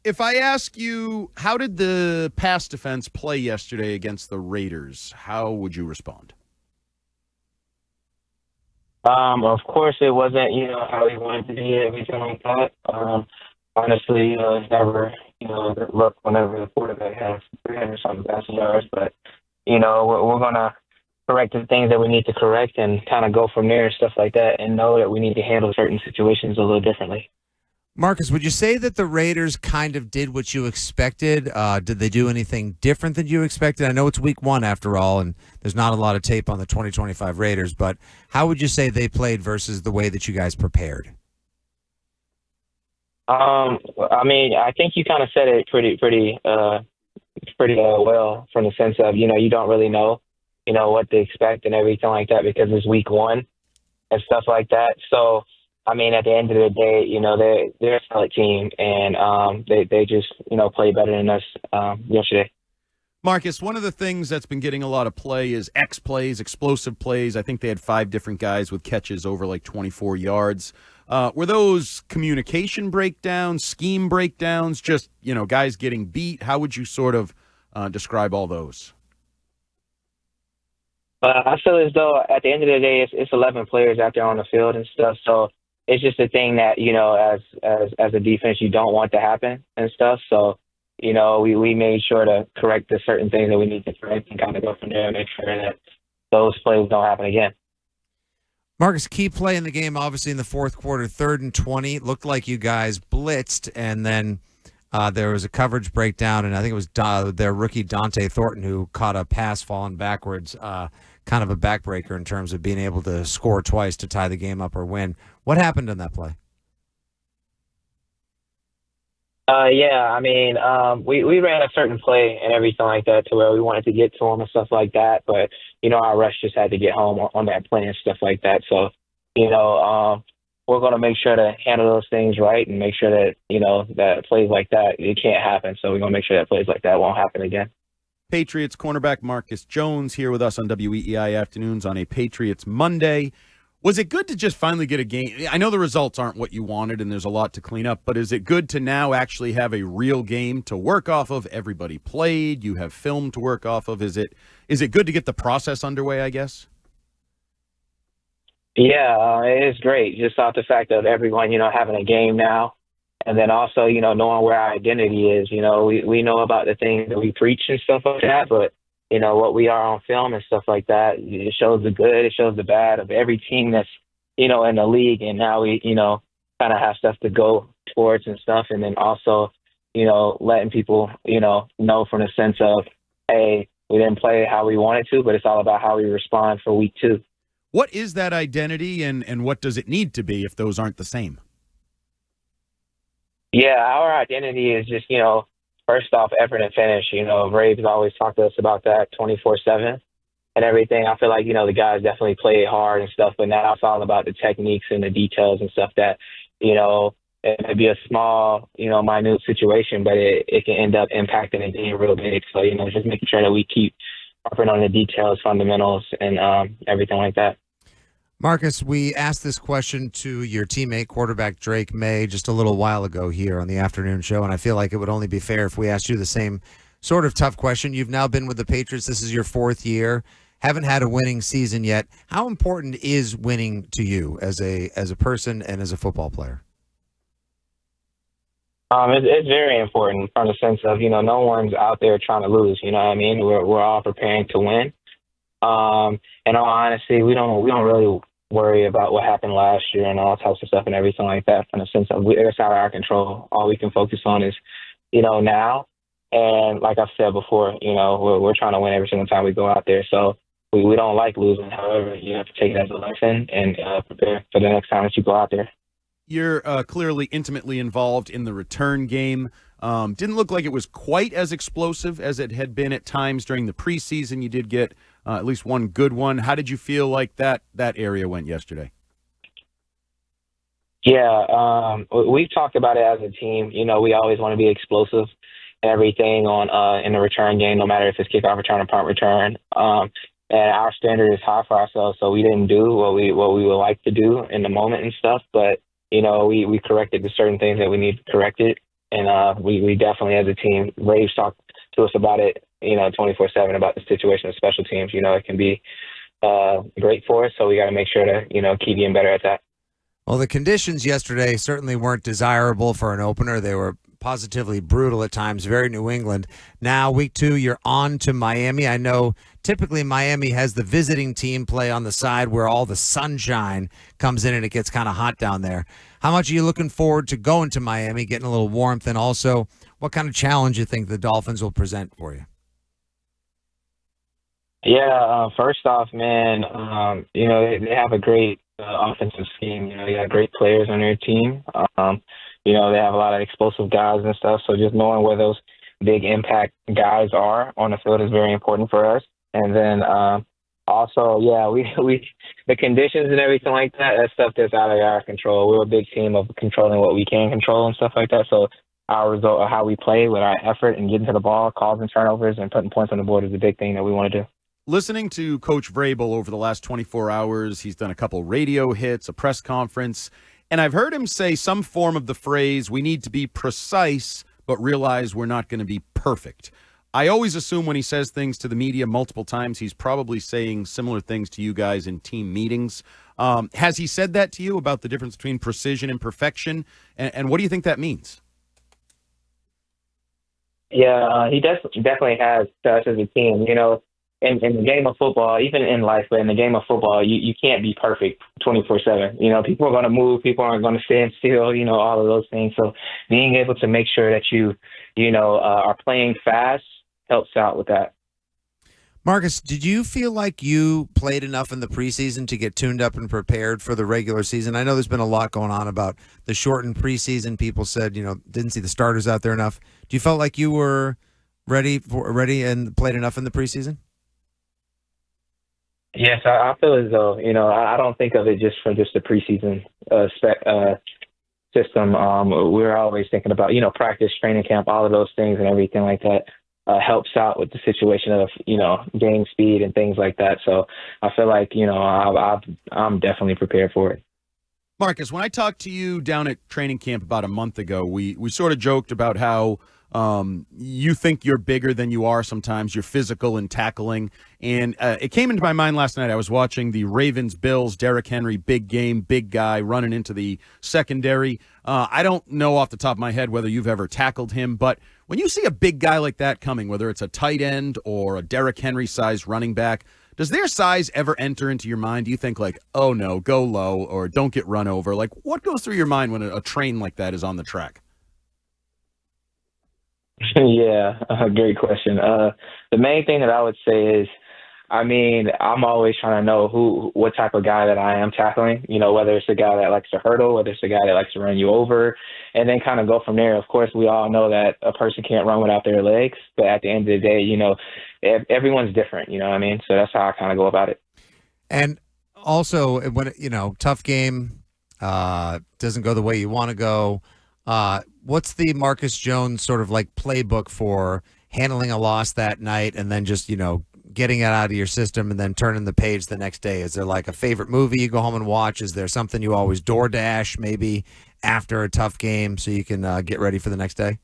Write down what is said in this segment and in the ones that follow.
If I ask you, how did the pass defense play yesterday against the Raiders, how would you respond? Of course, it wasn't, how we wanted to be, everything like that. Honestly, it's never, a good look whenever the quarterback has 300 something passing yards, but, we're going to correct the things that we need to correct and kind of go from there and stuff like that and know that we need to handle certain situations a little differently. Marcus, would you say that the Raiders kind of did what you expected? Did they do anything different than you expected? I know it's week one after all, and there's not a lot of tape on the 2025 Raiders, but how would you say they played versus the way that you guys prepared? I think you kind of said it pretty well from the sense of, you don't really know, what to expect and everything like that because it's week one and stuff like that. So, at the end of the day, they're a solid team, and they just play better than us yesterday. Marcus, one of the things that's been getting a lot of play is X plays, explosive plays. I think they had 5 different guys with catches over like 24 yards. Were those communication breakdowns, scheme breakdowns, just guys getting beat? How would you sort of describe all those? I feel as though at the end of the day, it's 11 players out there on the field and stuff. So it's just a thing that, as a defense, you don't want to happen and stuff. So, we made sure to correct the certain things that we need to correct and kind of go from there and make sure that those plays don't happen again. Marcus, key play in the game, obviously in the fourth quarter, 3rd and 20. It looked like you guys blitzed, and then there was a coverage breakdown, and I think it was their rookie Dante Thornton who caught a pass falling backwards, kind of a backbreaker in terms of being able to score twice to tie the game up or win. What happened in that play? We ran a certain play and everything like that to where we wanted to get to him and stuff like that, but our rush just had to get home on that play and stuff like that. So, we're going to make sure to handle those things right and make sure that that plays like that it can't happen. So we're going to make sure that plays like that won't happen again. Patriots cornerback Marcus Jones here with us on WEEI Afternoons on a Patriots Monday. Was it good to just finally get a game? I know the results aren't what you wanted and there's a lot to clean up, but is it good to now actually have a real game to work off of? Everybody played. You have film to work off of. Is it good to get the process underway, I guess? Yeah, it is great. Just off the fact of everyone, having a game now. And then also, knowing where our identity is. We know about the things that we preach and stuff like that, but what we are on film and stuff like that. It shows the good, it shows the bad of every team that's, in the league. And now we, kind of have stuff to go towards and stuff. And then also, letting people, know from the sense of, hey, we didn't play how we wanted to, but it's all about how we respond for week 2. What is that identity and what does it need to be if those aren't the same? Yeah, our identity is just, first off, effort and finish. Braves always talk to us about that 24/7 and everything. I feel like, the guys definitely play hard and stuff, but now it's all about the techniques and the details and stuff that, it may be a small, minute situation, but it can end up impacting and being real big. So, just making sure that we keep harping on the details, fundamentals, and everything like that. Marcus, we asked this question to your teammate, quarterback Drake May, just a little while ago here on the afternoon show, and I feel like it would only be fair if we asked you the same sort of tough question. You've now been with the Patriots. This is your 4th year. Haven't had a winning season yet. How important is winning to you as a person and as a football player? It's very important from the sense of, no one's out there trying to lose. You know what I mean? We're all preparing to win. In all honesty, we don't really worry about what happened last year and all types of stuff and everything like that. From the sense of it's out of our control. All we can focus on is, now. And like I've said before, we're trying to win every single time we go out there. So we don't like losing. However, you have to take it as a lesson and prepare for the next time that you go out there. You're clearly intimately involved in the return game. Didn't look like it was quite as explosive as it had been at times during the preseason. You did get at least one good one. How did you feel like that area went yesterday? Yeah, we've talked about it as a team. We always want to be explosive and everything on in the return game, no matter if it's kickoff return or punt return. And our standard is high for ourselves, so we didn't do what we would like to do in the moment and stuff. But we corrected the certain things that we need to correct it And we definitely, as a team, Braves talk to us about it, 24/7 about the situation of special teams. It can be great for us, so we got to make sure to, keep getting better at that. Well, the conditions yesterday certainly weren't desirable for an opener. They were positively brutal at times, very New England. Now, week 2, you're on to Miami. I know typically Miami has the visiting team play on the side where all the sunshine comes in and it gets kind of hot down there. How much are you looking forward to going to Miami, getting a little warmth, and also what kind of challenge you think the Dolphins will present for you? Yeah, first off, man, they have a great offensive scheme. They got great players on their team. They have a lot of explosive guys and stuff. So just knowing where those big impact guys are on the field is very important for us. And then also, yeah, we the conditions and everything like that, that's stuff that's out of our control. We're a big team of controlling what we can control and stuff like that. So our result of how we play with our effort and getting to the ball, causing turnovers and putting points on the board is a big thing that we want to do. Listening to Coach Vrabel over the last 24 hours, he's done a couple radio hits, a press conference, and I've heard him say some form of the phrase, we need to be precise, but realize we're not going to be perfect. I always assume when he says things to the media multiple times, he's probably saying similar things to you guys in team meetings. Has he said that to you about the difference between precision and perfection? And what do you think that means? Yeah, he definitely has to us as a team. In the game of football, even in life, but in the game of football, you can't be perfect 24/7. People are going to move, people aren't going to stand still, all of those things. So being able to make sure that you are playing fast helps out with that. Marcus, did you feel like you played enough in the preseason to get tuned up and prepared for the regular season? I know there's been a lot going on about the shortened preseason. People said, didn't see the starters out there enough. Do you felt like you were ready and played enough in the preseason? Yes, I feel as though, I don't think of it just for just the preseason system. We're always thinking about, practice, training camp, all of those things and everything like that helps out with the situation of, game speed and things like that. So I feel like, I'm definitely prepared for it. Marcus, when I talked to you down at training camp about a month ago, we sort of joked about how you think you're bigger than you are sometimes. You're physical and tackling. And it came into my mind last night. I was watching the Ravens-Bills, Derrick Henry, big game, big guy running into the secondary. I don't know off the top of my head whether you've ever tackled him, but when you see a big guy like that coming, whether it's a tight end or a Derrick Henry-sized running back, does their size ever enter into your mind? Do you think like, oh, no, go low or don't get run over? Like, what goes through your mind when a train like that is on the track? Yeah, great question. The main thing that I would say is, I'm always trying to know what type of guy that I am tackling, whether it's a guy that likes to hurdle, whether it's a guy that likes to run you over, and then kind of go from there. Of course, we all know that a person can't run without their legs, but at the end of the day, everyone's different, So that's how I kind of go about it. And also, when, tough game, doesn't go the way you want to go, what's the Marcus Jones sort of like playbook for handling a loss that night and then just, getting it out of your system and then turning the page the next day? Is there like a favorite movie you go home and watch? Is there something you always DoorDash maybe after a tough game so you can get ready for the next day?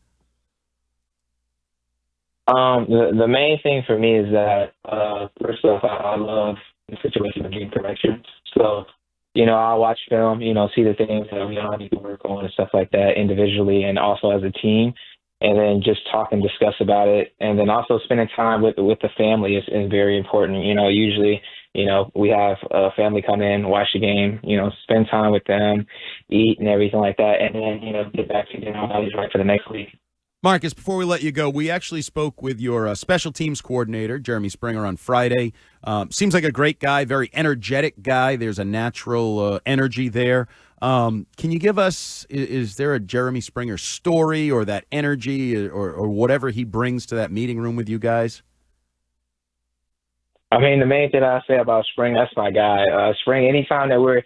The main thing for me is that, first off, I love the situation of game corrections. So, I'll watch film, see the things that we all need to work on and stuff like that individually and also as a team, and then just talk and discuss about it. And then also spending time with the family is very important. Usually, we have a family come in, watch the game, spend time with them, eat and everything like that, and then, get back to getting our bodies right for the next week. Marcus, before we let you go, we actually spoke with your special teams coordinator, Jeremy Springer, on Friday. Seems like a great guy, very energetic guy. There's a natural energy there. Can you give us, is there a Jeremy Springer story or that energy or whatever he brings to that meeting room with you guys? The main thing I say about Spring, that's my guy. Spring, anytime that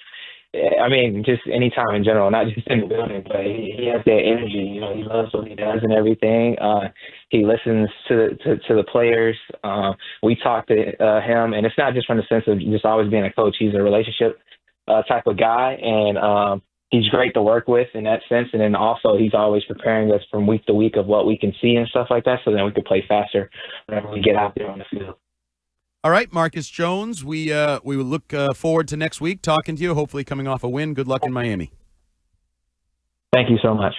just any time in general, not just in the building, but he has that energy. He loves what he does and everything. He listens to the players. We talk to him, and it's not just from the sense of just always being a coach. He's a relationship type of guy, and he's great to work with in that sense. And then also he's always preparing us from week to week of what we can see and stuff like that. So then we can play faster whenever we get out there on the field. All right, Marcus Jones, we will look forward to next week talking to you, hopefully coming off a win. Good luck in Miami. Thank you so much.